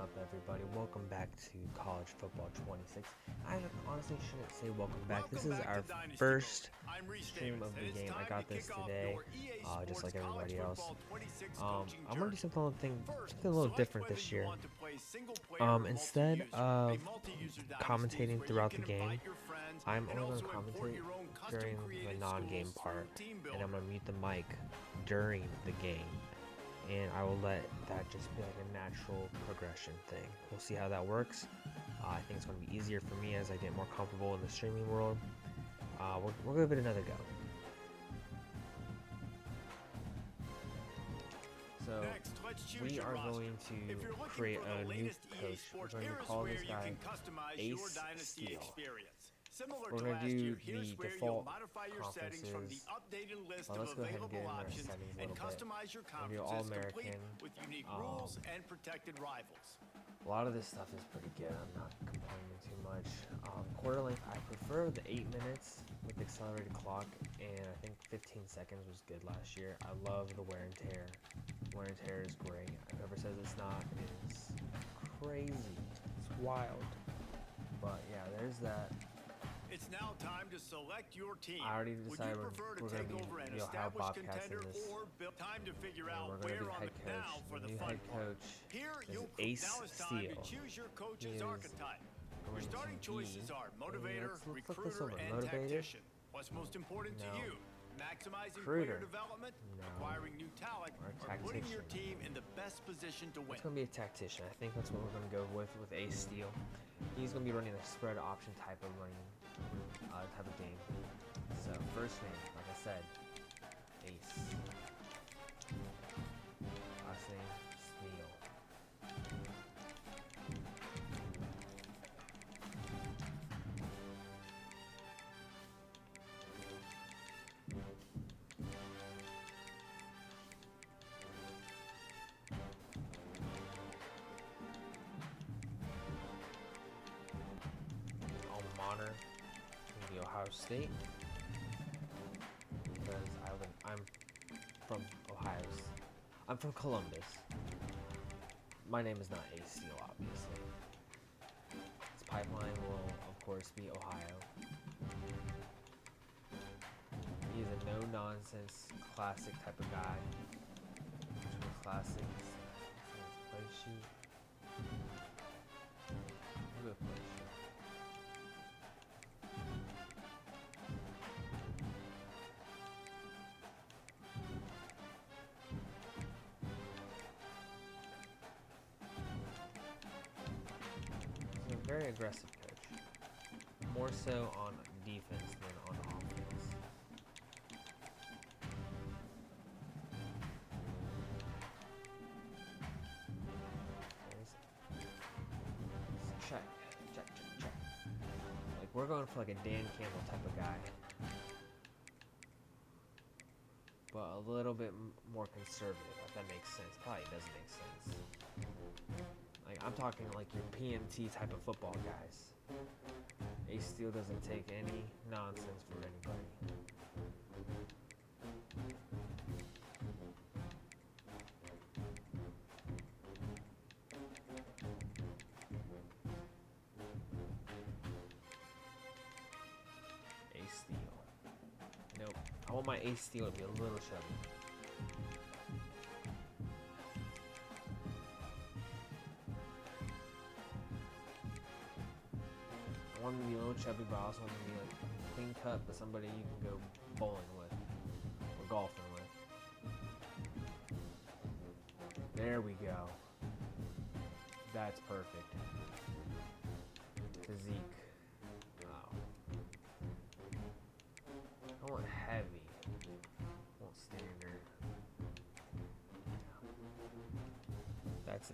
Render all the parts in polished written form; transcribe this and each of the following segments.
up, everybody? Welcome back to College Football 26. I honestly shouldn't say welcome back. This is our first stream of the game. I got this today, just like everybody else. I'm gonna do something a little different this year. Instead of commentating throughout the game, I'm only gonna commentate during the non-game part, and I'm gonna mute the mic during the game. And I will let that just be like a natural progression thing. We'll see how that works. I think it's going to be easier for me as I get more comfortable in the streaming world. We'll give it another go. So we are going to create a new coach. We're going to call this guy Ace Steel. We're going to do the default conferences. Well, let's go ahead and get in our settings a little bit. We'll do All-American. A lot of this stuff is pretty good. I'm not complaining too much. Quarter length, I prefer the 8 minutes with the accelerated clock, and I think 15 seconds was good last year. I love the wear and tear. Wear and tear is great. Whoever says it's not is crazy. It's wild. But yeah, there's that. It's now time to select your team. I already decided we're going to be the Ohio Bobcats in this. Time to figure out we're going to be head coach. The new head coach is Ace Steel. Choose your coach's He is archetype. Your going starting to choices be, are motivator, let's flip this recruiter, over. and Motivator? tactician. What's most important to you? Maximizing Recruiter? player development, No. acquiring new talent, or putting your team in the best position to win. It's going to be a tactician. I think that's what we're going to go with Ace Steel. He's going to be running a spread option type of game. So first name, like I said, Ace. Last name, Steel. Alma mater, the Ohio State, because I'm from Ohio. I'm from Columbus. My name is not Ace Steel, obviously. This pipeline will, of course, be Ohio. He is a no-nonsense, classic type of guy. Classic. Play sheet. We'll go play sheet. Very aggressive coach. More so on defense than on offense. Check. Like, we're going for like a Dan Campbell type of guy. But a little bit more conservative, if that makes sense. Probably doesn't make sense. Like, I'm talking like your PMT type of football guys. Ace Steel doesn't take any nonsense from anybody. Ace Steel. Nope. I want my Ace Steel to be a little chubby. I want him to be a little chubby, but I also want him to be like clean cut, but somebody you can go bowling with or golfing with. There we go. That's perfect. Physique. Wow. I want heavy. I want standard.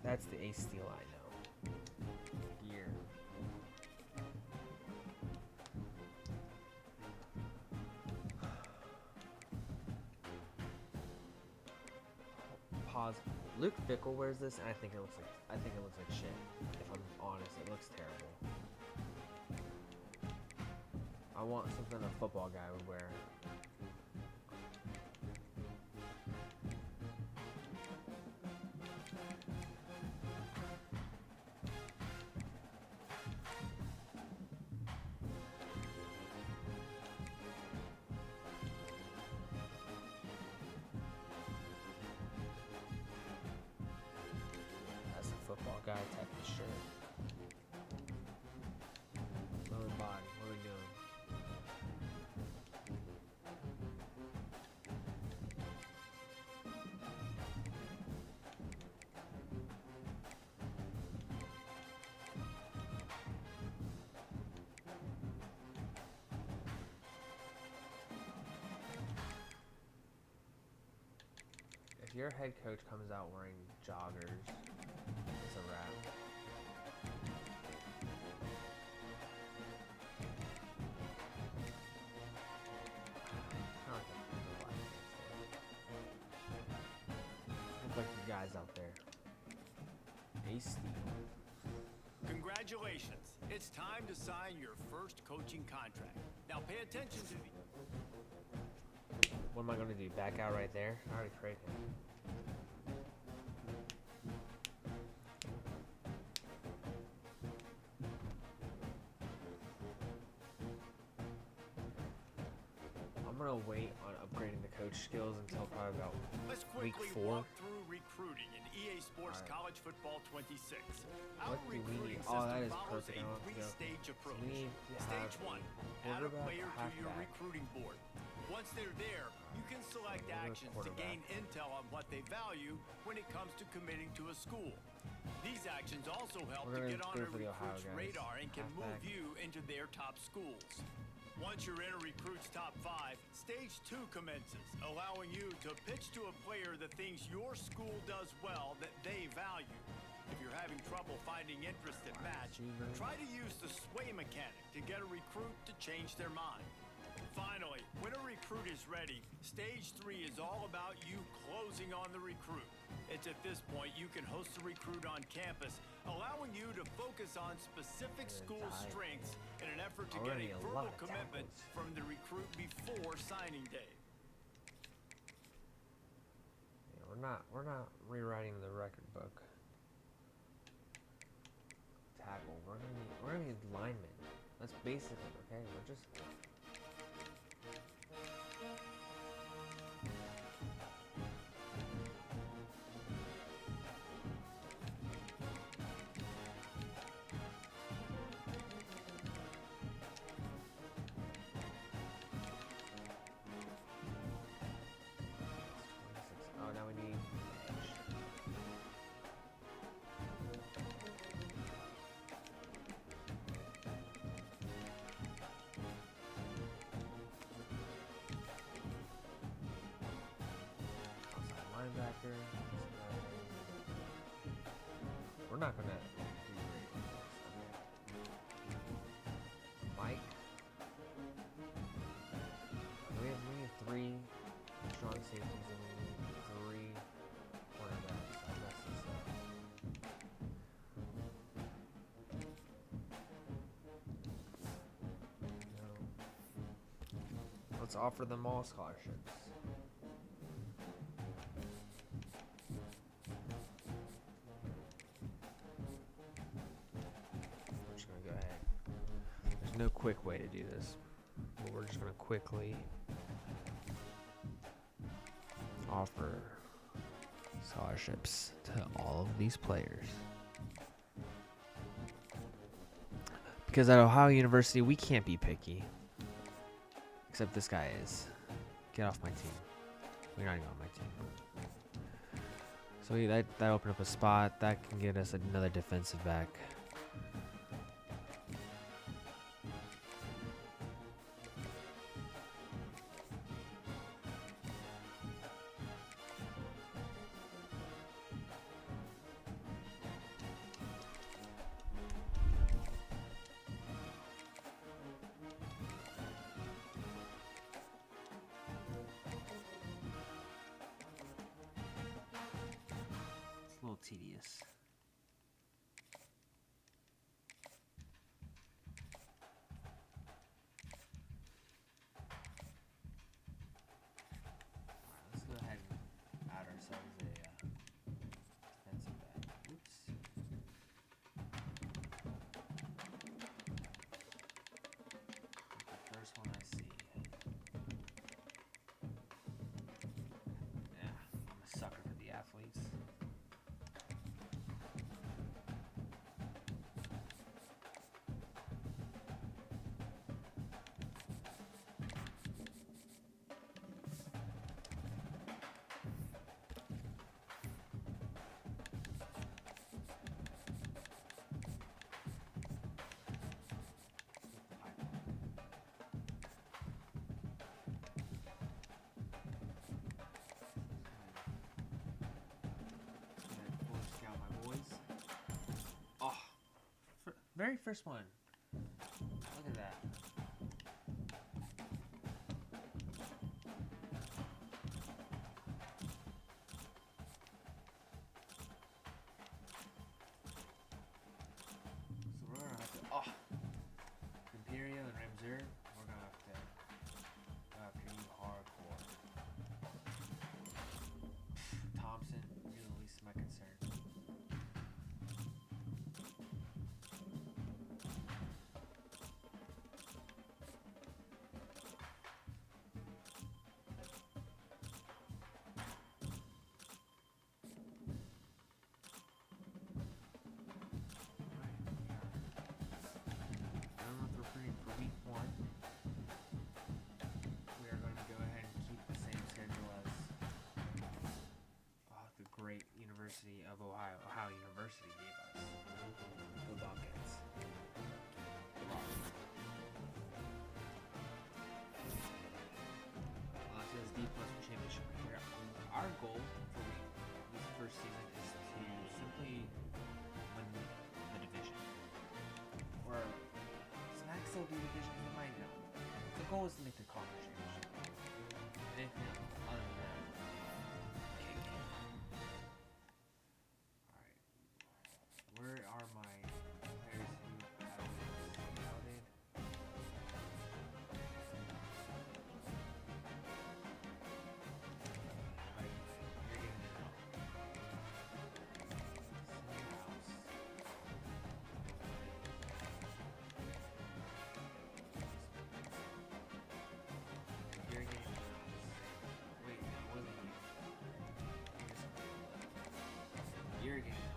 That's the Ace Steel I know. Gear. Pause. Luke Fickle wears this, and I think it looks like shit. If I'm honest, it looks terrible. I want something a football guy would wear. your head coach comes out wearing joggers, it's a wrap. Look like you guys out there. Ace Steel. Congratulations. It's time to sign your first coaching contract. Now pay attention to the... What am I going to do? Back out right there? I already created it. I'm going to wait on upgrading the coach skills until probably about week 4. Walk through recruiting in EA Sports College Football 26. Our What do we recruiting need? Oh, that system is follows perfect. a I don't have to go. three-stage approach. We need to Stage have 1, add a quarterback, player to your halfback. recruiting board. Once they're there, you can select actions to gain intel on what they value when it comes to committing to a school. These actions also help to get on a recruit's radar and can move you into their top schools. Once you're in a recruit's top 5, Stage 2 commences, allowing you to pitch to a player the things your school does well that they value. If you're having trouble finding interest and match, try to use the sway mechanic to get a recruit to change their mind. Finally, when a recruit is ready, Stage 3 is all about you closing on the recruit. It's at this point you can host the recruit on campus, allowing you to focus on specific school strengths in an effort to get a verbal commitment from the recruit before signing day. Yeah, we're not rewriting the record book. Tackle. We're gonna need linemen. That's basic, okay? We're just... Oh, now we need edge. Outside linebacker. We're not gonna do great with this. Mike. We need 3 strong safeties and we need 3 cornerbacks. I messed this up. No. Let's offer them all scholarships. We're just gonna go ahead. There's no quick way to do this, but we're just gonna quickly offer scholarships to all of these players. Because at Ohio University, we can't be picky. Except this guy is. Get off my team. You're not even on my team. So that opened up a spot. That can get us another defensive back. It's a little tedious. Let's go ahead and add ourselves a defensive back. Oops. The first one I see. Yeah, I'm a sucker for the athletes. very first one. Look at that. So we're gonna have to. Oh, Imperial and Ramsur. We're gonna have to go after you hardcore. Thompson, you're the least of my concern. For week 1, we are going to go ahead and keep the same schedule as the great University of Ohio University gave us, the Bobcats. So this D+1 championship right here. Our goal for this first season is to simply win the division. Or still do divisions in mind now. The goal is to make the conference championship. Anything other than that, can't get. Alright. Where are my players who have been scouted? Alright, you're getting it now. You're getting all the love. You're just getting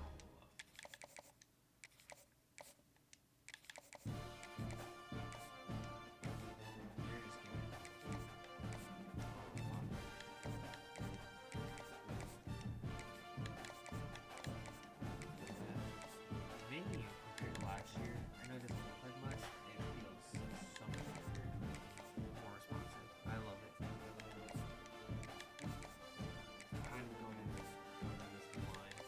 maybe compared to last year, I know it doesn't look like much. It feels so much better, more responsive. I love it. Kind of going into this line.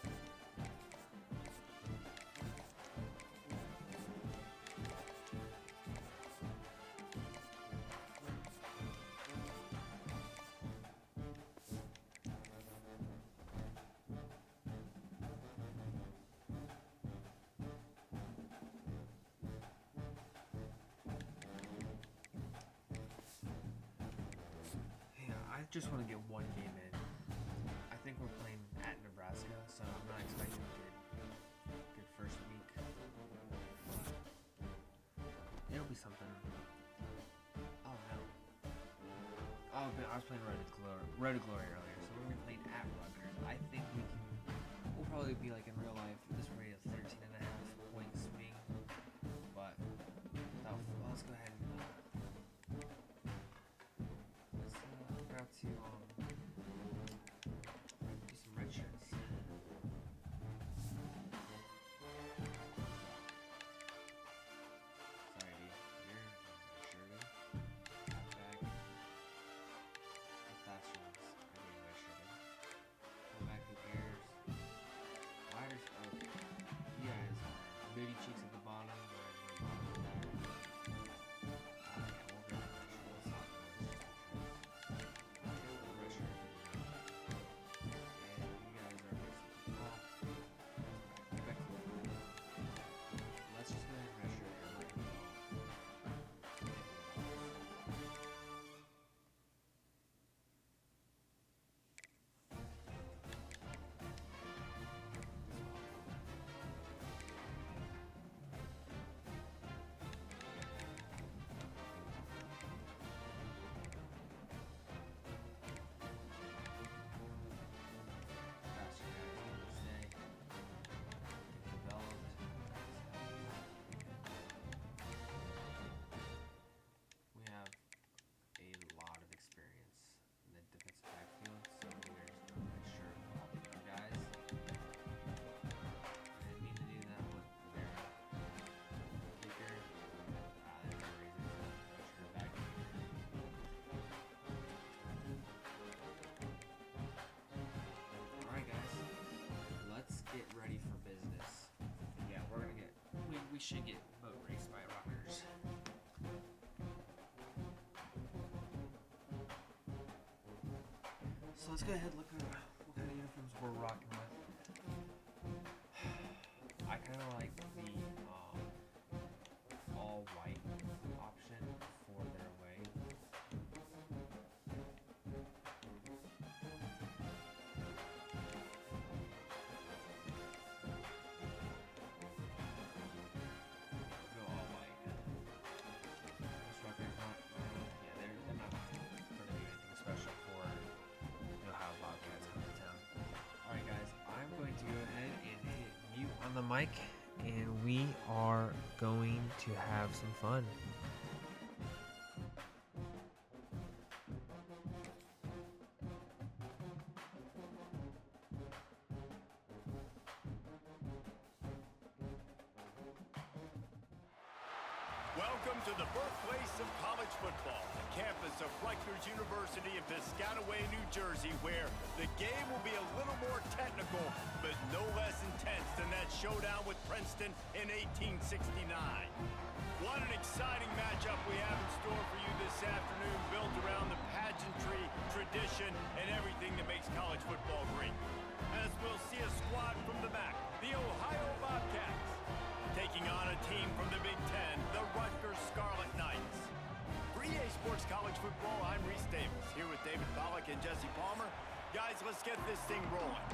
I just want to get one game in. I think we're playing at Nebraska, so I'm not expecting a good first week. It'll be something. Oh no. Oh, but I was playing Road to Glory earlier, so we're gonna be playing at Rutgers. I think we'll probably be like in real life. This rate of 13.5 point swing, but let's go ahead and. To do some red shirts. Sorry, dude. You're shirted. Back. The fast ones are getting red shirted. Come back, who cares? Riders, okay. You guys are booty cheeks at the bottom. Should get let's go ahead and look at what kind of uniforms we're rocking with. I kind of like the all white option for their away. Go all white. This Rutgers not, yeah, they're not going to do anything special for the Ohio Bobcats coming to town. All right, guys, I'm going to go ahead and hit mute on the mic, and we are going to have some fun. Welcome to the birthplace of college football, the campus of Rutgers University in Piscataway, New Jersey, where the game will be a little more technical, but no less intense than that showdown with Princeton in 1869. What an exciting matchup we have in store for you this afternoon, built around the pageantry, tradition, and everything that makes college football great. As we'll see a squad from the MAC, the Ohio Bobcats, taking on a team from the Big Ten, the Rutgers Scarlet Knights. For EA Sports College Football, I'm Reese Davis, here with David Pollack and Jesse Palmer. Guys, let's get this thing rolling.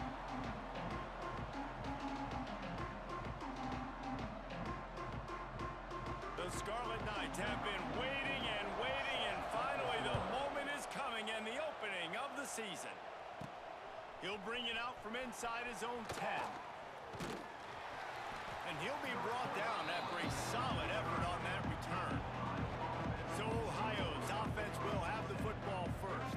The Scarlet Knights have been waiting, and finally the moment is coming, and the opening of the season. He'll bring it out from inside his own 10. And he'll be brought down after a solid effort on that return. So Ohio's offense will have the football first.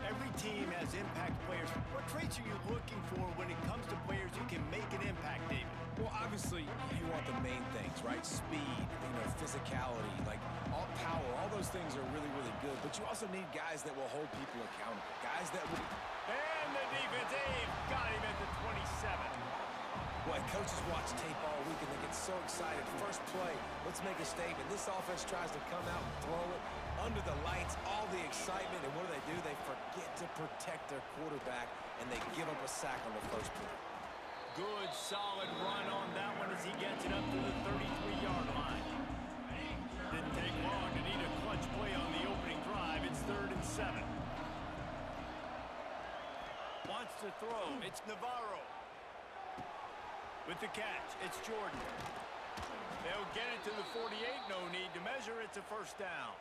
Every team has impact players. What traits are you looking for when it comes to players who can make an impact, David? Well, obviously, you want the main things, right? Speed, physicality, like all power, all those things are really, really good. But you also need guys that will hold people accountable. Guys that will... And the defense, Dave, got him at the 27. Boy, coaches watch tape all week and they get so excited. First play, let's make a statement. This offense tries to come out and throw it under the lights, all the excitement, and what do? They forget to protect their quarterback, and they give up a sack on the first play. Good, solid run on that one as he gets it up to the 33-yard line. Didn't take long to need a clutch play on the opening drive. It's 3rd and 7. Wants to throw. It's Navarro. With the catch, it's Jordan. They'll get it to the 48. No need to measure. It's a first down.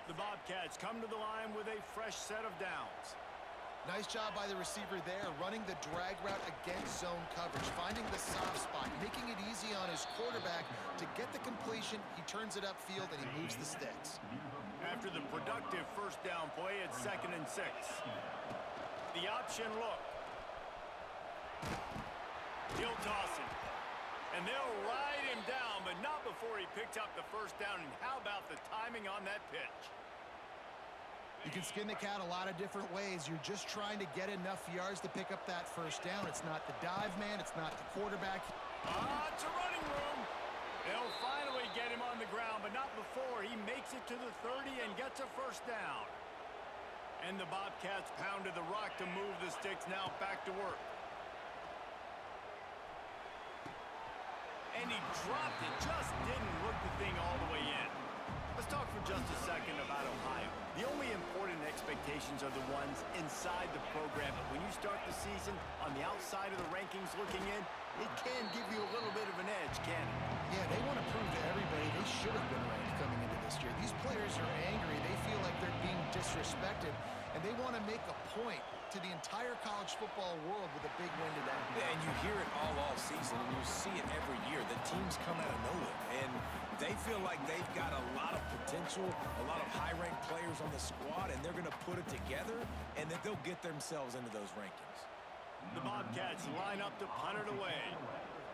The Bobcats come to the line with a fresh set of downs. Nice job by the receiver there, running the drag route against zone coverage, finding the soft spot, making it easy on his quarterback to get the completion. He turns it upfield, and he moves the sticks. After the productive first down play, it's 2nd and 6. The option look. He'll toss it. And they'll ride him down, but not before he picked up the first down. And how about the timing on that pitch? You can skin the cat a lot of different ways. You're just trying to get enough yards to pick up that first down. It's not the dive man. It's not the quarterback. It's a running room. They'll finally get him on the ground, but not before he makes it to the 30 and gets a first down. And the Bobcats pounded the rock to move the sticks. Now back to work. And he dropped it, just didn't look the thing all the way in. Let's talk for just a second about Ohio. The only important expectations are the ones inside the program. But when you start the season on the outside of the rankings looking in, it can give you a little bit of an edge, can it? Yeah, they want to prove to everybody they should have been ranked coming into this year. These players are angry. They feel like they're being disrespected, and they want to make a point to the entire college football world with a big win today. Yeah, and you hear it all season, and you see it every year. The teams come out of nowhere, and they feel like they've got a lot of potential, a lot of high-ranked players on the squad, and they're going to put it together, and that they'll get themselves into those rankings. The Bobcats line up to punt it away.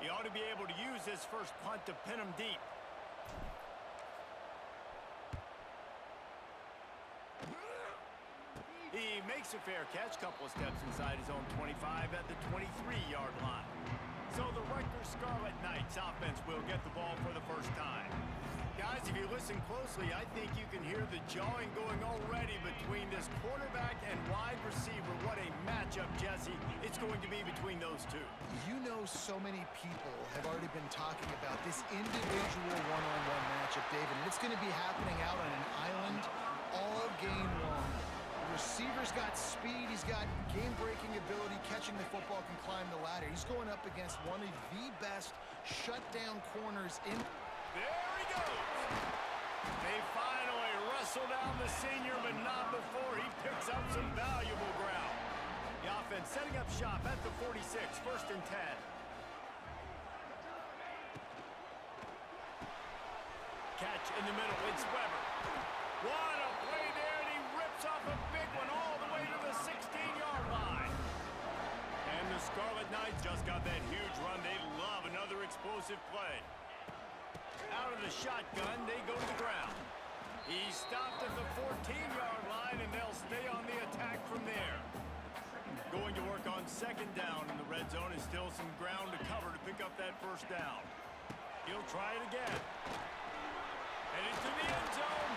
He ought to be able to use this first punt to pin him deep. He makes a fair catch, couple of steps inside his own 25 at the 23-yard line. So the Rutgers Scarlet Knights offense will get the ball for the first time. Guys, if you listen closely, I think you can hear the jawing going already between this quarterback and wide receiver. What a matchup, Jesse, it's going to be between those two. You know, so many people have already been talking about this individual one-on-one matchup, David, and it's going to be happening out on an island all game long. The receiver's got speed, he's got game-breaking ability, catching the football, can climb the ladder. He's going up against one of the best shutdown corners in... There he goes. They finally wrestle down the senior, but not before he picks up some valuable ground. The offense setting up shop at the 46, 1st and 10. Catch in the middle, it's Weber. What a play there, and he rips off a big one all the way to the 16-yard line. And the Scarlet Knights just got that huge run. They love another explosive play. Out of the shotgun, they go to the ground. He stopped at the 14-yard line, and they'll stay on the attack from there. Going to work on 2nd down in the red zone, is still some ground to cover to pick up that 1st down. He'll try it again. Headed to the end zone,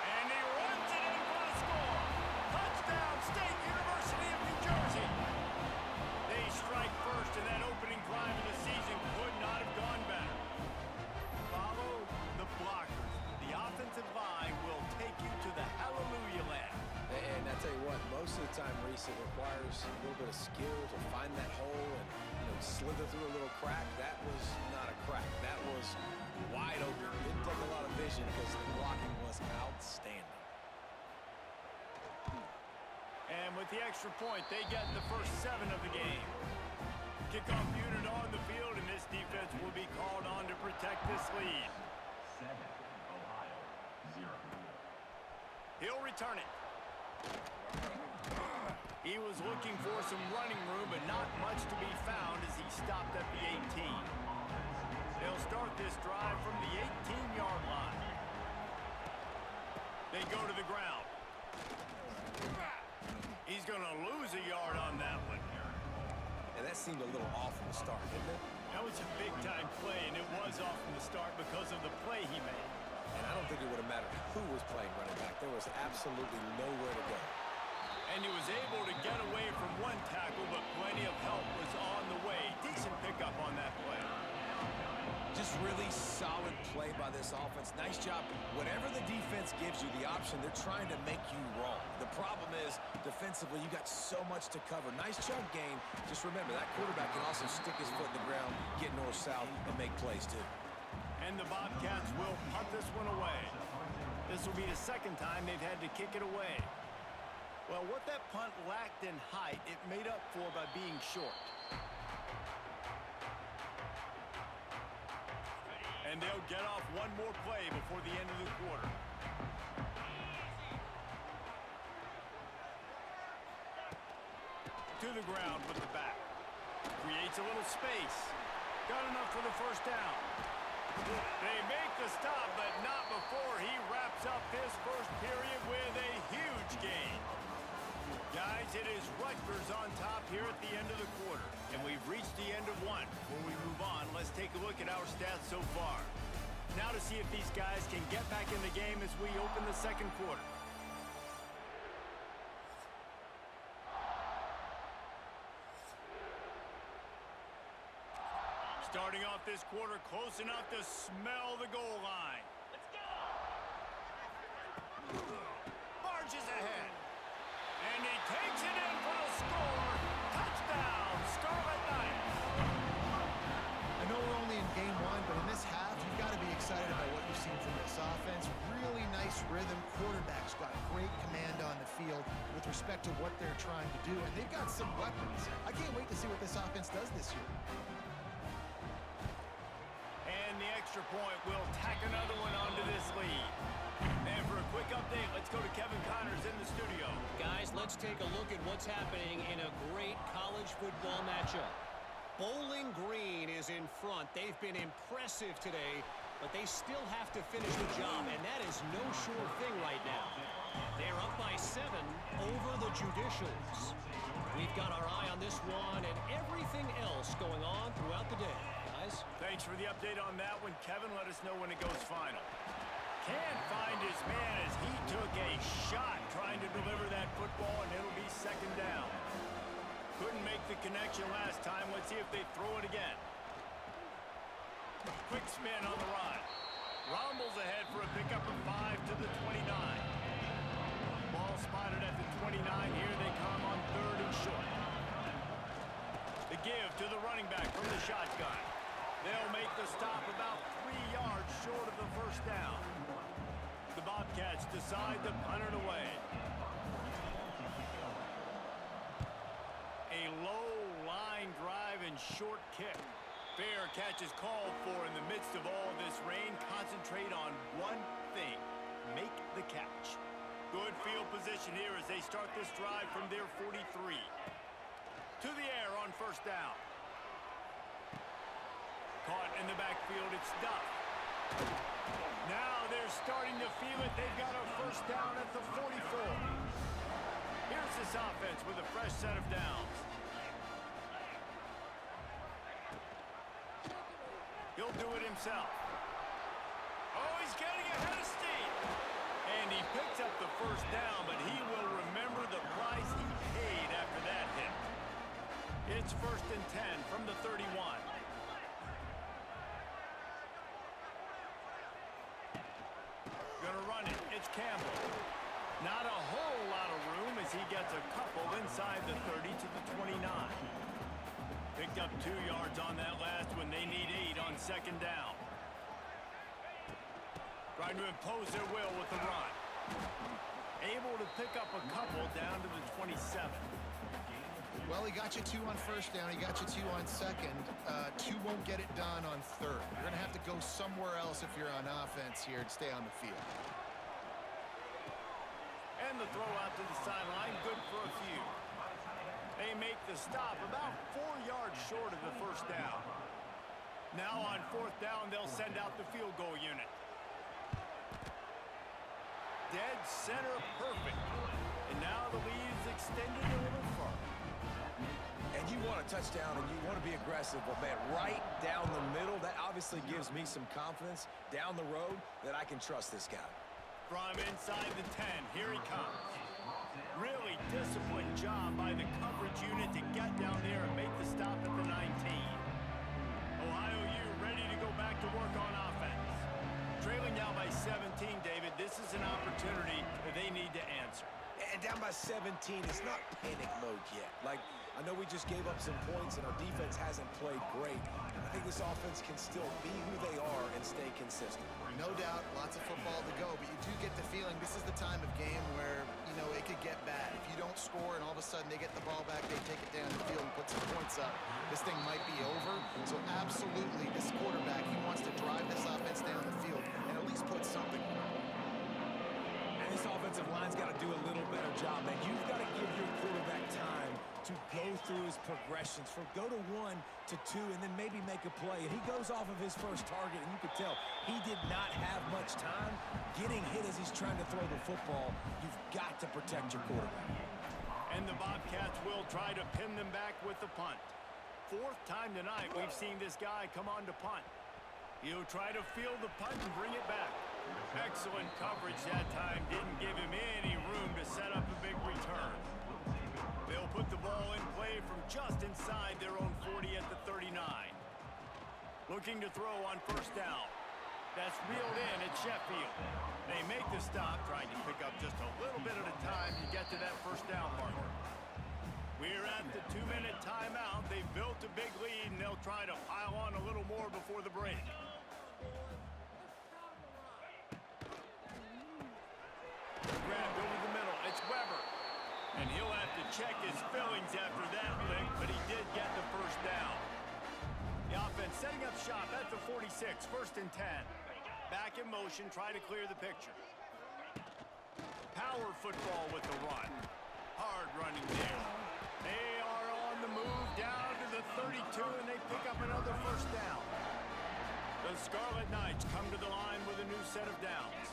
and he runs it in for the score. Touchdown, State University of New Jersey. They strike first, and that opening drive of the season could not have gone better. Follow the blockers. The offensive line will take you to the hallelujah land. And I tell you what, most of the time, Reese, it requires a little bit of skill to find that hole and, slither through a little crack. That was not a crack. That was wide open. Didn't take a lot of vision because the blocking was outstanding. And with the extra point, they get the first 7 of the game. Kickoff unit on the field, and this defense will be called on to protect this lead. 7, Ohio, 0. He'll return it. He was looking for some running room, but not much to be found as he stopped at the 18. They'll start this drive from the 18-yard line. They go to the ground. He's going to lose a yard on that one. And that seemed a little off from the start, didn't it? That was a big-time play, and it was off from the start because of the play he made. And I don't think it would have mattered who was playing running back. There was absolutely nowhere to go. And he was able to get away from one tackle, but plenty of help was on the way. Decent pickup on that play. Just really solid play by this offense. Nice job. Whatever the defense gives you the option, they're trying to make you wrong. The problem is, defensively, you got so much to cover. Nice chunk gain. Just remember, that quarterback can also stick his foot in the ground, get north-south, and make plays, too. And the Bobcats will punt this one away. This will be the 2nd time they've had to kick it away. Well, what that punt lacked in height, it made up for by being short. And they'll get off one more play before the end of the quarter. To the ground with the back. Creates a little space. Got enough for the 1st down. They make the stop, but not before he wraps up this 1st period with a huge gain. Guys, it is Rutgers on top here at the end of the quarter. And we've reached the end of one. Before we move on, let's take a look at our stats so far. Now to see if these guys can get back in the game as we open the 2nd quarter. Starting off this quarter close enough to smell the goal line. Let's go! Marches ahead. And he takes it in for the score. Touchdown, Scarlet Knights. I know we're only in game 1, but in this half, you've got to be excited about what you've seen from this offense. Really nice rhythm. Quarterback's got great command on the field with respect to what they're trying to do, and they've got some weapons. I can't wait to see what this offense does this year. And the extra point will tack another one onto this lead. And for a quick update, let's go to Kevin Connors in the studio. Guys, let's take a look at what's happening in a great college football matchup. Bowling Green is in front. They've been impressive today, but they still have to finish the job, and that is no sure thing right now. They're up by 7 over the Judicials. We've got our eye on this one and everything else going on throughout the day. Guys? Thank Thanks for the update on that one, Kevin. Let us know when it goes final. Can't find his man as he took a shot trying to deliver that football, and it'll be second down. Couldn't make the connection last time. Let's see if they throw it again. Quick spin on the run. Rumbles ahead for a pickup of 5 to the 29. Ball spotted at the 29. Here they come on 3rd and short. The give to the running back from the shotgun. They'll make the stop about 3 yards short of the first down. The Bobcats decide to punt it away. A low line drive and short kick. Fair catch is called for in the midst of all this rain. Concentrate on one thing. Make the catch. Good field position here as they start this drive from their 43. To the air on first down. Caught in the backfield, it's Duff. Now they're starting to feel it. They've got a first down at the 44. Here's this offense with a fresh set of downs. He'll do it himself. Oh, he's getting ahead of steam. And he picks up the first down, but he will remember the price he paid after that hit. It's 1st and 10 from the 31. Gonna run it. It's Campbell. Not a whole lot of room as he gets a couple inside the 30 to the 29. Picked up 2 yards on that last one. They need 8 on second down. Trying to impose their will with the run. Able to pick up a couple down to the 27. Well, he got you 2 on first down. He got you 2 on second. 2 won't get it done on third. You're going to have to go somewhere else if you're on offense here to stay on the field. And the throw out to the sideline. Good for a few. They make the stop about 4 yards short of the first down. Now on 4th down, they'll send out the field goal unit. Dead center perfect. And now the lead is extended a little further. And you want a touchdown and you want to be aggressive, but man, right down the middle, that obviously gives me some confidence down the road that I can trust this guy. From inside the 10, here he comes. Really disciplined job by the coverage unit to get down there and make the stop at the 19. Ohio U ready to go back to work on offense. Trailing now by 17, David. This is an opportunity that they need to answer. And down by 17, it's not panic mode yet. Like, I know we just gave up some points and our defense hasn't played great. I think this offense can still be who they are and stay consistent. No doubt, lots of football to go, but you do get the feeling this is the time of game where, you know, it could get bad. If you don't score and all of a sudden they get the ball back, they take it down the field and put some points up, this thing might be over. So absolutely, this quarterback, he wants to drive this offense down the field and at least put something on it. And this offensive line's got to do a little better job, man. You've got to give your quarterback time to go through his progressions, from go to 1 to 2 and then maybe make a play. And he goes off of his first target, and you could tell he did not have much time getting hit as he's trying to throw the football. You've got to protect your quarterback. And the Bobcats will try to pin them back with the punt. 4th time tonight we've seen this guy come on to punt. He'll try to field the punt and bring it back. Excellent coverage that time. Didn't give him any room to set up a big return. They'll put the ball in play from just inside their own 40 at the 39. Looking to throw on first down. That's reeled in at Sheffield. They make the stop, trying to pick up just a little bit at a time to get to that first down marker. We're at the 2-minute timeout. They've built a big lead, and they'll try to pile on a little more before the break. Grabbed over the middle. It's Weber. And he'll have to check his fillings after that lick, but he did get the first down. The offense setting up shop at the 46, 1st and 10. Back in motion, try to clear the picture. Power football with the run. Hard running there. They are on the move down to the 32, and they pick up another first down. The Scarlet Knights come to the line with a new set of downs.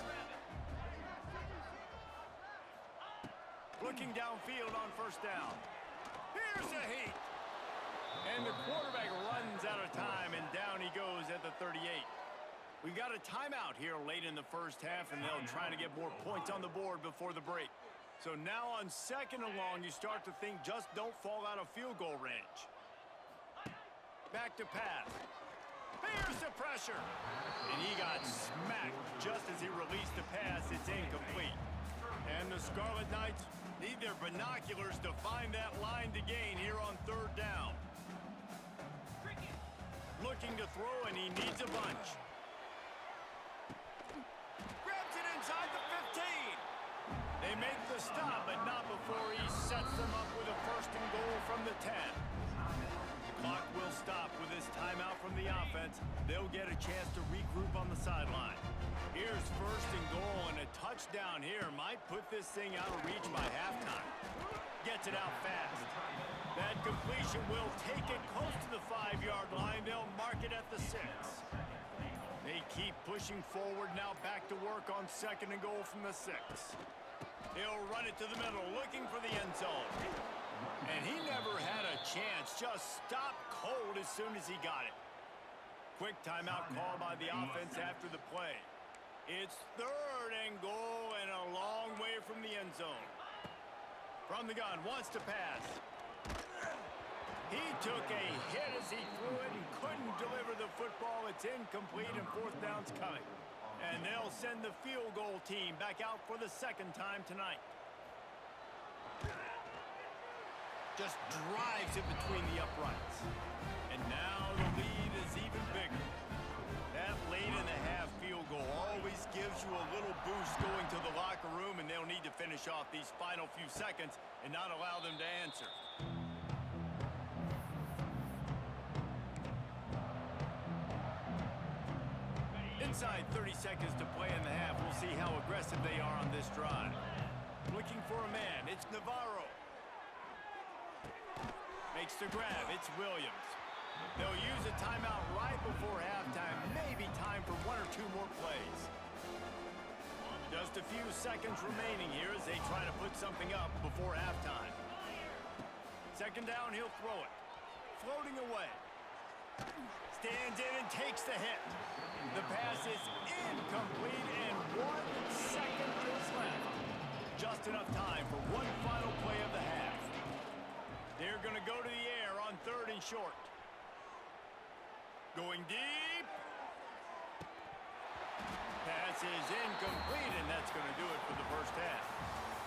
Looking downfield on first down. Here's a heat. And the quarterback runs out of time, and down he goes at a timeout here late in the first half, and they'll try to get more points on the board before the break. So now on second and long, you start to think just don't fall out of field goal range. Back to pass. Here's the pressure. And he got smacked just as he released the pass. It's incomplete. And the Scarlet Knights need their binoculars to find that line to gain here on third down. Looking to throw, and he needs a bunch. Grabs it inside the 15. They make the stop, but not before he sets them up with a first and goal from the 10. The clock will stop with this timeout from the offense. They'll get a chance to regroup on the sideline. Here's first and goal, and a touchdown here might put this thing out of reach by halftime. Gets it out fast. That completion will take it close to the 5-yard line. They'll mark it at the 6. They keep pushing forward now, back to work on second and goal from the 6. He'll run it to the middle, looking for the end zone. And he never had a chance, just stopped cold as soon as he got it. Quick timeout call by the offense after the play. It's third and goal and a long way from the end zone. From the gun, wants to pass. He took a hit as he threw it and couldn't deliver the football. It's incomplete and fourth down's coming. And they'll send the field goal team back out for the second time tonight. Just drives it between the uprights. And now the lead is even bigger. That late in the half field goal always gives you a little boost going to the locker room, and they'll need to finish off these final few seconds and not allow them to answer. Inside 30 seconds to play in the half. We'll see how aggressive they are on this drive. Looking for a man. It's Navarro. Makes the grab. It's Williams. They'll use a timeout right before halftime. Maybe time for one or two more plays. Just a few seconds remaining here as they try to put something up before halftime. Second down, he'll throw it. Floating away. Stands in and takes the hit. The pass is incomplete, and 1 second is left. Just enough time for one final play of the half. They're going to go to the air on third and short. Going deep. Pass is incomplete, and that's going to do it for the first half.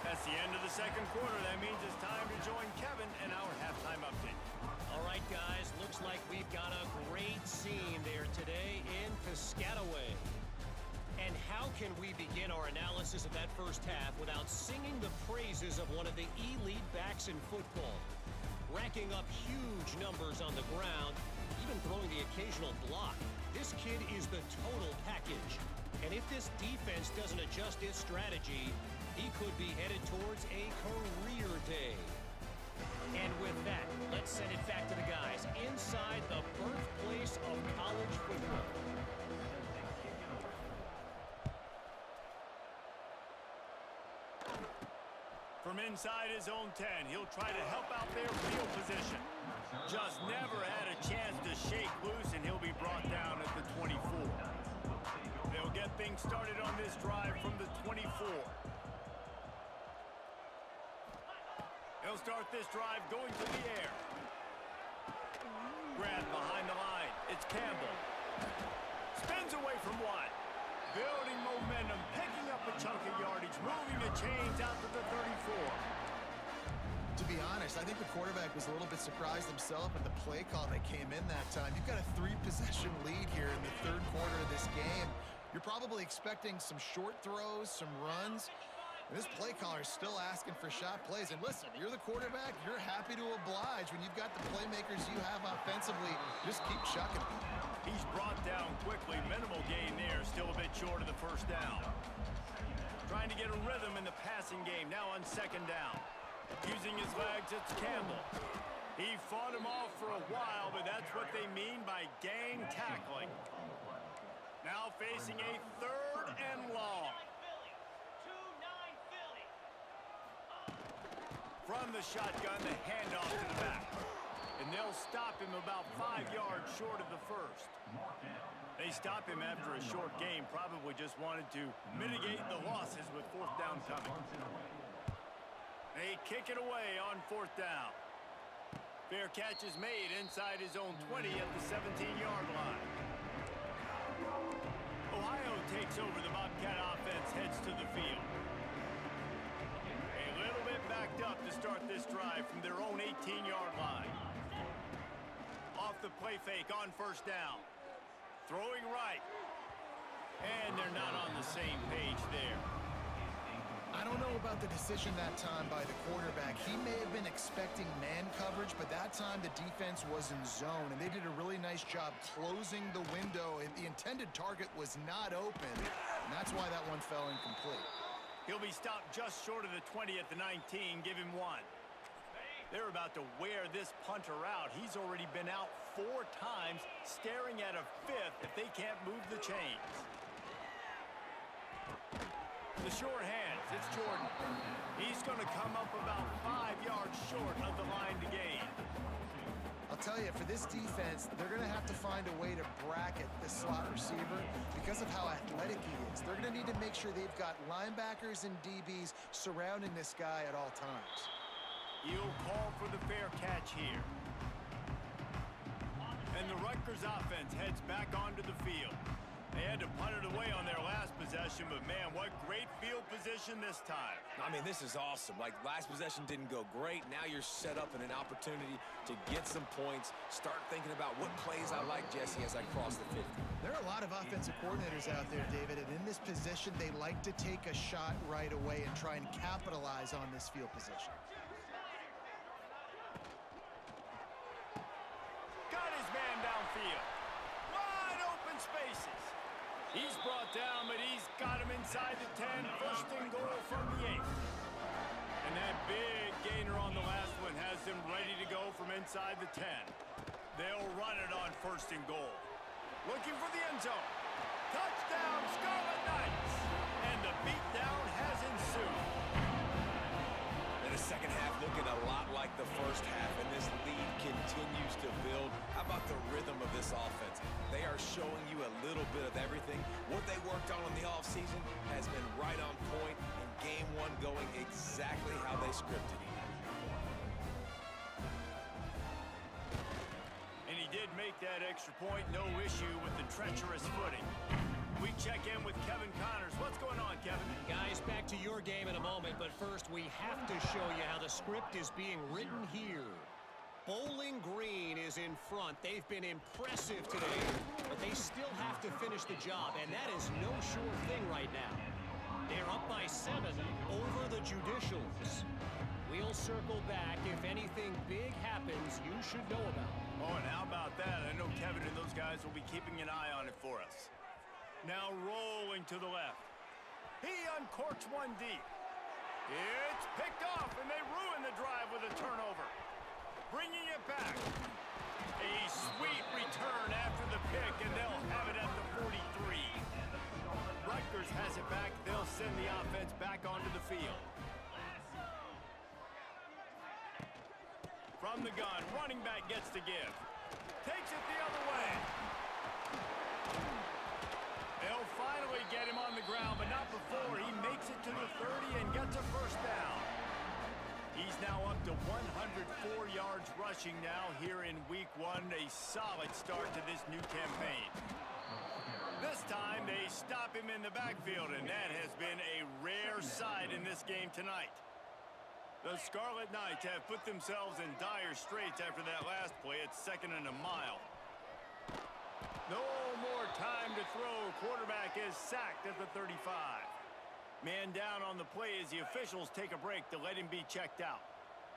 That's the end of the second quarter. That means it's time to join Kevin and our halftime update. All right, guys, looks like we've got a great scene there today in Piscataway. And how can we begin our analysis of that first half without singing the praises of one of the elite backs in football? Racking up huge numbers on the ground, even throwing the occasional block. This kid is the total package. And if this defense doesn't adjust its strategy, he could be headed towards a career day. And with that, let's send it back to the guys inside the birthplace of college football. From inside his own 10, he'll try to help out their field position. Just never had a chance to shake loose, and he'll be brought down at the 24. They'll get things started on this drive from the 24. He'll start this drive going to the air. Grab behind the line. It's Campbell. Spins away from one. Building momentum, picking up a chunk of yardage, moving the chains out to the 34. To be honest, I think the quarterback was a little bit surprised himself at the play call that came in that time. You've got a 3-possession lead here in the third quarter of this game. You're probably expecting some short throws, some runs. And this play caller is still asking for shot plays. And listen, you're the quarterback. You're happy to oblige when you've got the playmakers you have offensively. Just keep chucking. He's brought down quickly. Minimal gain there. Still a bit short of the first down. Trying to get a rhythm in the passing game. Now on second down. Using his legs, it's Campbell. He fought him off for a while, but that's what they mean by gang tackling. Now facing a third and long. From the shotgun, the handoff to the back. and they'll stop him about 5 yards short of the first. They stop him after a short game, probably just wanted to mitigate the losses with 4th down coming. They kick it away on 4th down. Fair catch is made inside his own 20 at the 17-yard line. Ohio takes over. The Bobcat offense heads to the field. A little bit backed up to start this drive from their own 18-yard line. Off the play fake on 1st down. Throwing right. And they're not on the same page there. I don't know about the decision that time by the quarterback. He may have been expecting man coverage, but that time the defense was in zone, and they did a really nice job closing the window, and the intended target was not open, and that's why that one fell incomplete. He'll be stopped just short of the 20 at the 19. Give him 1. They're about to wear this punter out. He's already been out 4 times, staring at a 5th if they can't move the chains. The short hands, it's Jordan. He's going to come up about 5 yards short of the line to gain. I'll tell you, for this defense, they're going to have to find a way to bracket this slot receiver because of how athletic he is. They're going to need to make sure they've got linebackers and DBs surrounding this guy at all times. He'll call for the fair catch here. And the Rutgers offense heads back onto the field. They had to punt it away on their last possession, but man, what great field position this time. I mean, this is awesome. Like, last possession didn't go great. Now you're set up in an opportunity to get some points. Start thinking about what plays I like, Jesse, as I cross the 50. There are a lot of offensive coordinators out there, David, and in this position, they like to take a shot right away and try and capitalize on this field position. Got his man downfield. Wide open spaces. He's brought down, but he's got him inside the 10. 1st and goal from the 8. And that big gainer on the last one has them ready to go from inside the 10. They'll run it on 1st and goal. Looking for the end zone. Touchdown, Scarlet Knights. And the beatdown has ensued. And the second half looking a lot like the first half, and this lead continues to build. How about the rhythm of this offense? They are showing you a little bit of everything. What they worked on in the offseason has been right on point, and game 1 going exactly how they scripted it. And he did make that extra point. No issue with the treacherous footing. We check in with Kevin Connors. What's going on, Kevin? Guys, back to your game in a moment, but first we have to show you how the script is being written here. Bowling Green is in front. They've been impressive today, but they still have to finish the job, and that is no sure thing right now. They're up by 7 over the Judicials. We'll circle back. If anything big happens, you should know about it. Oh, and how about that? I know Kevin and those guys will be keeping an eye on it for us. Now rolling to the left. He uncorks one deep. It's picked off, and they ruin the drive with a turnover. Bringing it back. A sweet return after the pick, and they'll have it at the 43. Rutgers has it back. They'll send the offense back onto the field. From the gun, running back gets to give. Takes it the other way. They'll finally get him on the ground, but not before. He makes it to the 30 and gets a 1st down. He's now up to 104 yards rushing now here in week 1. A solid start to this new campaign. This time they stop him in the backfield, and that has been a rare sight in this game tonight. The Scarlet Knights have put themselves in dire straits after that last play. It's 2nd and a mile. No more time to throw. Quarterback is sacked at the 35. Man down on the play as the officials take a break to let him be checked out.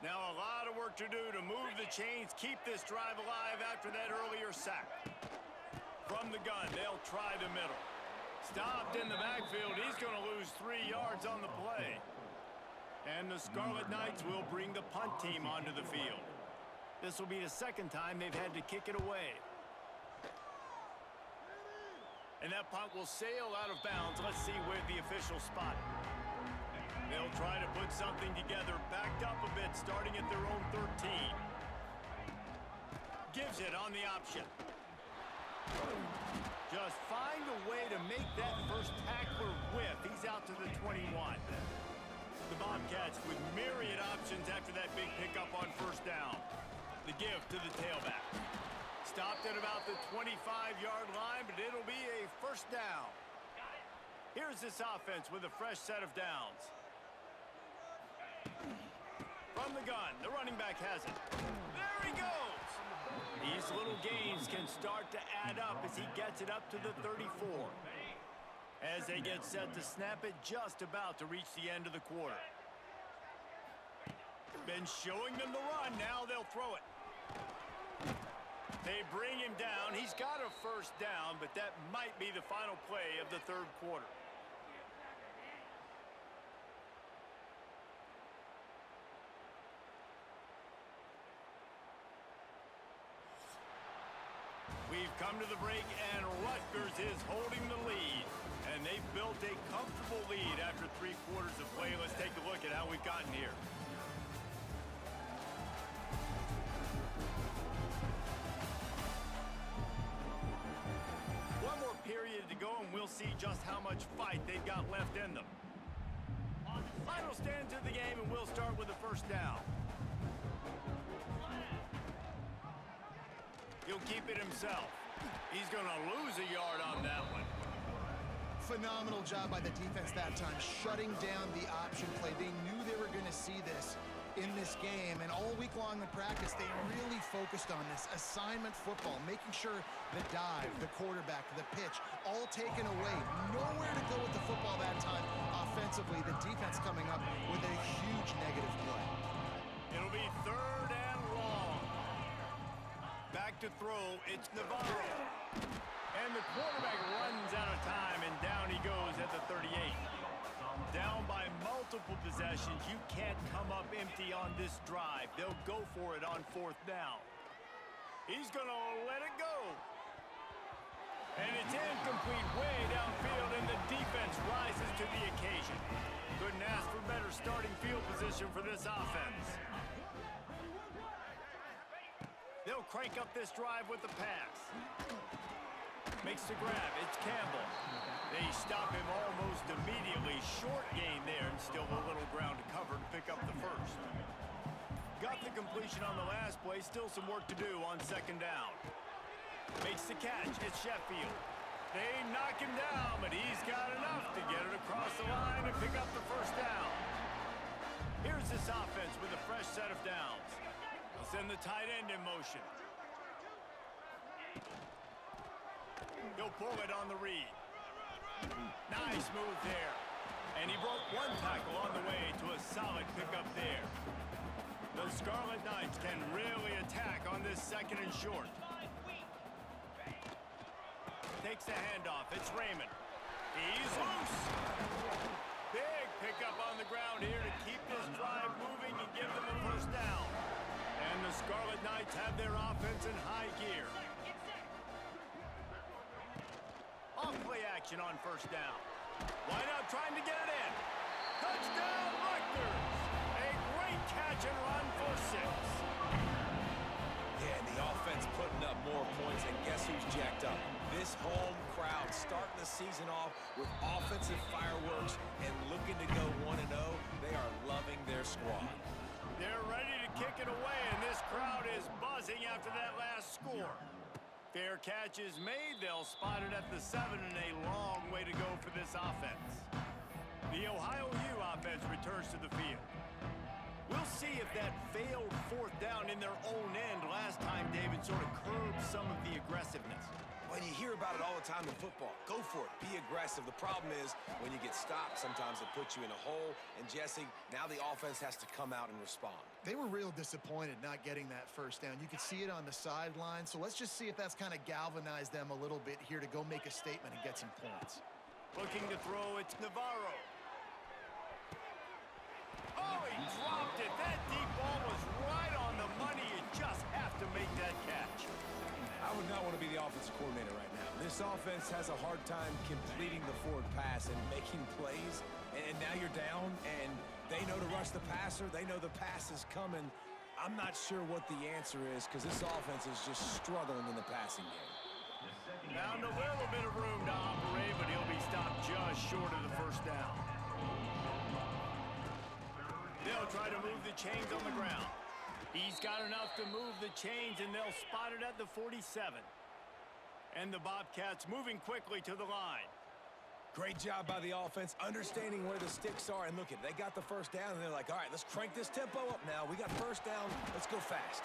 Now a lot of work to do to move the chains, keep this drive alive after that earlier sack. From the gun, they'll try the middle. Stopped in the backfield. He's going to lose 3 yards on the play. And the Scarlet Knights will bring the punt team onto the field. This will be the 2nd time they've had to kick it away. And that punt will sail out of bounds. Let's see where the officials spot it. They'll try to put something together, backed up a bit, starting at their own 13. Gives it on the option. Just find a way to make that first tackler whiff. He's out to the 21. The Bobcats with myriad options after that big pickup on first down. The give to the tailback. Stopped at about the 25-yard line, but it'll be a first down. Here's this offense with a fresh set of downs. From the gun, the running back has it. There he goes! These little gains can start to add up as he gets it up to the 34. As they get set to snap it, just about to reach the end of the quarter. Been showing them the run, now they'll throw it. They bring him down. He's got a first down, but that might be the final play of the third quarter. We've come to the break, and Rutgers is holding the lead. And they've built a comfortable lead after 3 quarters of play. Let's take a look at how we've gotten here. One more period to go, and we'll see just how much fight they've got left in them. Final stand to the game, and we'll start with the first down. He'll keep it himself. He's going to lose a yard on that one. Phenomenal job by the defense that time, shutting down the option play. They knew they were going to see this in this game, and all week long in practice, they really focused on this assignment football, making sure the dive, the quarterback, the pitch, all taken away. Nowhere to go with the football that time offensively. The defense coming up with a huge negative play. It'll be third and long. Back to throw, it's Navarro. And the quarterback runs out of time, and down he goes at the 38. Down by multiple possessions, you can't come up empty on this drive. They'll go for it on fourth down. He's going to let it go. And it's incomplete way downfield, and the defense rises to the occasion. Couldn't ask for better starting field position for this offense. They'll crank up this drive with the pass. Makes the grab. It's Campbell. They stop him almost immediately. Short gain there, and still a little ground to cover to pick up the first. Got the completion on the last play. Still some work to do on second down. Makes the catch. It's Sheffield. They knock him down, but he's got enough to get it across the line and pick up the first down. Here's this offense with a fresh set of downs. They'll send the tight end in motion. He'll pull it on the read. Nice move there. And he broke one tackle on the way to a solid pickup there. The Scarlet Knights can really attack on this second and short. Takes the handoff. It's Raymond. He's loose. Big pickup on the ground here to keep this drive moving and give them a first down. And the Scarlet Knights have their offense in high gear. Off-play action on first down. Wide out trying to get it in. Touchdown, Rutgers! A great catch and run for 6. Yeah, and the offense putting up more points, and guess who's jacked up? This home crowd starting the season off with offensive fireworks and looking to go 1-0. They are loving their squad. They're ready to kick it away, and this crowd is buzzing after that last score. Fair catch is made. They'll spot it at the 7, and a long way to go for this offense. The Ohio U offense returns to the field. We'll see if that failed fourth down in their own end last time, David, sort of curbed some of the aggressiveness. When you hear about it all the time in football, go for it. Be aggressive. The problem is when you get stopped, sometimes it puts you in a hole. And, Jesse, now the offense has to come out and respond. They were real disappointed not getting that first down. You could see it on the sideline. So let's just see if that's kind of galvanized them a little bit here to go make a statement and get some points. Looking to throw, it's Navarro. Oh, he dropped it. That deep ball was right on the money. You just have to make that catch. I would not want to be the offensive coordinator right now. This offense has a hard time completing the forward pass and making plays. And now you're down, and they know to rush the passer. They know the pass is coming. I'm not sure what the answer is because this offense is just struggling in the passing game. Found a little bit of room to operate, but he'll be stopped just short of the first down. They'll try to move the chains on the ground. He's got enough to move the chains, and they'll spot it at the 47. And the Bobcats moving quickly to the line. Great job by the offense, understanding where the sticks are. And look, they got the first down, and they're like, all right, let's crank this tempo up now. We got first down. Let's go fast.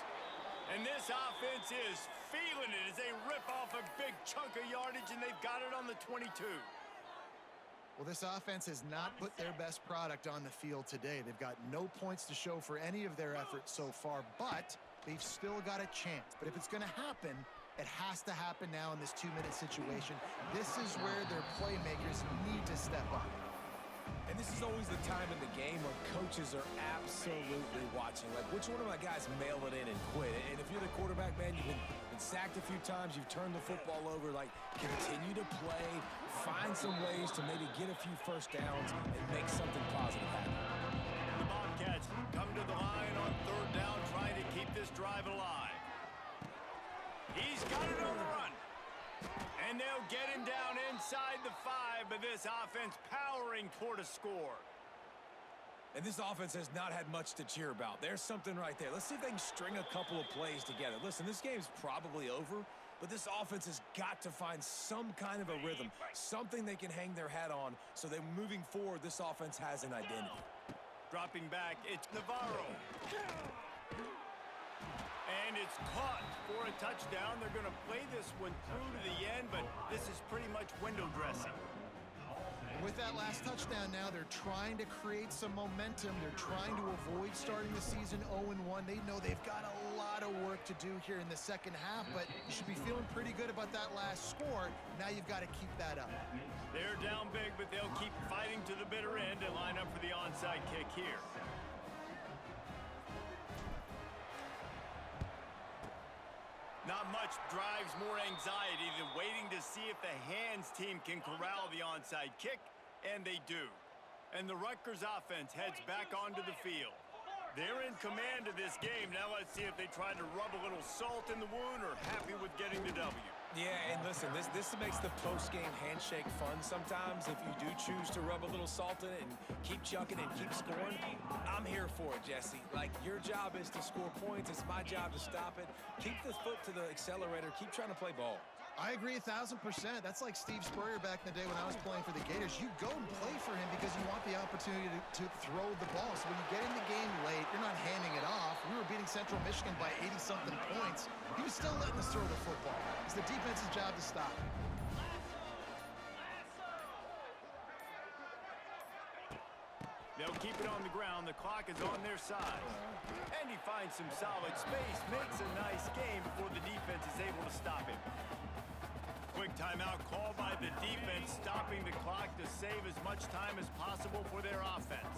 And this offense is feeling it as they rip off a big chunk of yardage, and they've got it on the 22. Well, this offense has not put their best product on the field today. They've got no points to show for any of their efforts so far, but they've still got a chance. But if it's going to happen, it has to happen now in this 2-minute situation. This is where their playmakers need to step up. And this is always the time in the game where coaches are absolutely watching. Like, which one of my guys mail it in and quit? And if you're the quarterback, man, you've been sacked a few times, you've turned the football over. Like, continue to play, find some ways to maybe get a few first downs and make something positive happen. The Bobcats come to the line on third down, trying to keep this drive alive. He's got it on the run. And they'll get him down inside the 5, but this offense powering toward a score. And this offense has not had much to cheer about. There's something right there. Let's see if they can string a couple of plays together. Listen, this game's probably over, but this offense has got to find some kind of a rhythm, something they can hang their hat on so that moving forward, this offense has an identity. Dropping back, it's Navarro. And it's caught for a touchdown. They're going to play this one through to the end, but this is pretty much window dressing. With that last touchdown now, they're trying to create some momentum. They're trying to avoid starting the season 0-1. They know they've got a lot of work to do here in the second half, but you should be feeling pretty good about that last score. Now you've got to keep that up. They're down big, but they'll keep fighting to the bitter end and line up for the onside kick here. Not much drives more anxiety than waiting to see if the hands team can corral the onside kick, and they do. And the Rutgers offense heads back onto the field. They're in command of this game. Now let's see if they try to rub a little salt in the wound or happy with getting the W. Yeah, and listen, this makes the post-game handshake fun sometimes. If you do choose to rub a little salt in it and keep chucking and keep scoring, I'm here for it, Jesse. Like, your job is to score points. It's my job to stop it. Keep the foot to the accelerator. Keep trying to play ball. I agree 1,000%. That's like Steve Spurrier back in the day when I was playing for the Gators. You go and play for him because you want the opportunity to throw the ball. So when you get in the game late, you're not handing it off. We were beating Central Michigan by 80-something points. He was still letting us throw the football. It's the defense's job to stop it. They'll keep it on the ground. The clock is on their side. And he finds some solid space, makes a nice game before the defense is able to stop him. Quick timeout call by the defense, stopping the clock to save as much time as possible for their offense.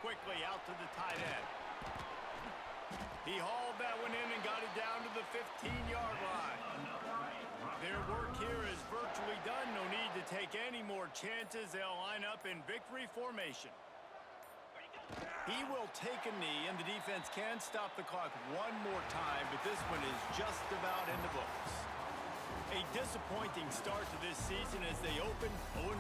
Quickly out to the tight end. He hauled that one in and got it down to the 15-yard line. Their work here is virtually done. No need to take any more chances. They'll line up in victory formation. He will take a knee, and the defense can stop the clock one more time, but this one is just about in the books. A disappointing start to this season as they open 0-1.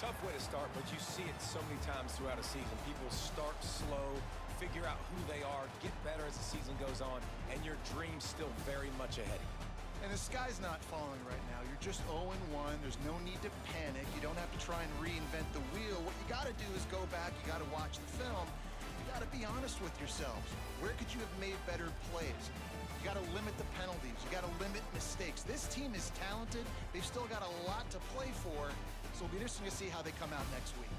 Tough way to start, but you see it so many times throughout a season. People start slow, figure out who they are, get better as the season goes on, and your dream's still very much ahead of you. And the sky's not falling right now. You're just 0-1. There's no need to panic. You don't have to try and reinvent the wheel. What you got to do is go back. You got to watch the film. You got to be honest with yourselves. Where could you have made better plays? You got to limit the penalties. You got to limit mistakes. This team is talented. They've still got a lot to play for. So it'll be interesting to see how they come out next week.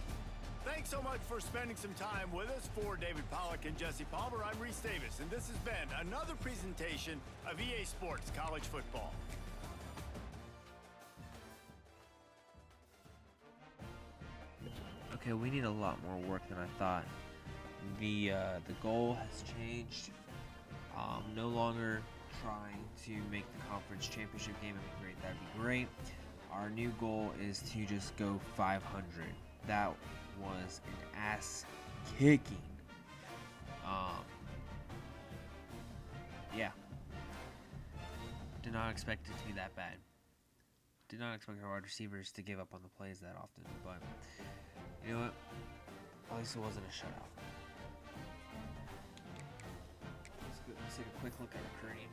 Thanks so much for spending some time with us. For David Pollack and Jesse Palmer, I'm Reese Davis, and this has been another presentation of EA Sports College Football. Okay, we need a lot more work than I thought. The goal has changed. No longer trying to make the conference championship game. That'd be great. Our new goal is to just go 500. That was an kicking. Yeah. Did not expect it to be that bad. Did not expect our wide receivers to give up on the plays that often, but you know what? At least it wasn't a shutout. Let's take a quick look at our current game.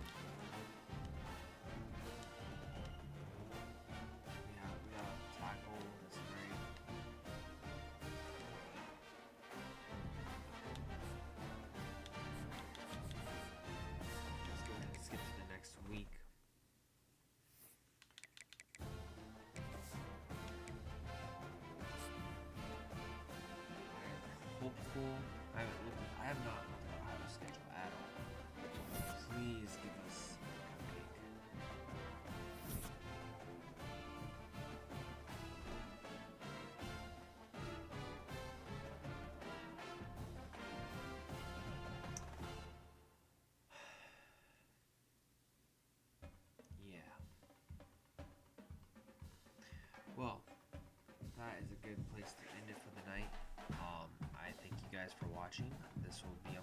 We got a tackle. That's great. Let's go ahead and skip to the next week. Hopeful. I have not looked at Ohio's schedule at all. Please give us a cupcake. Yeah. Well, that is a good place to end it for the night. I thank you guys for watching. This will be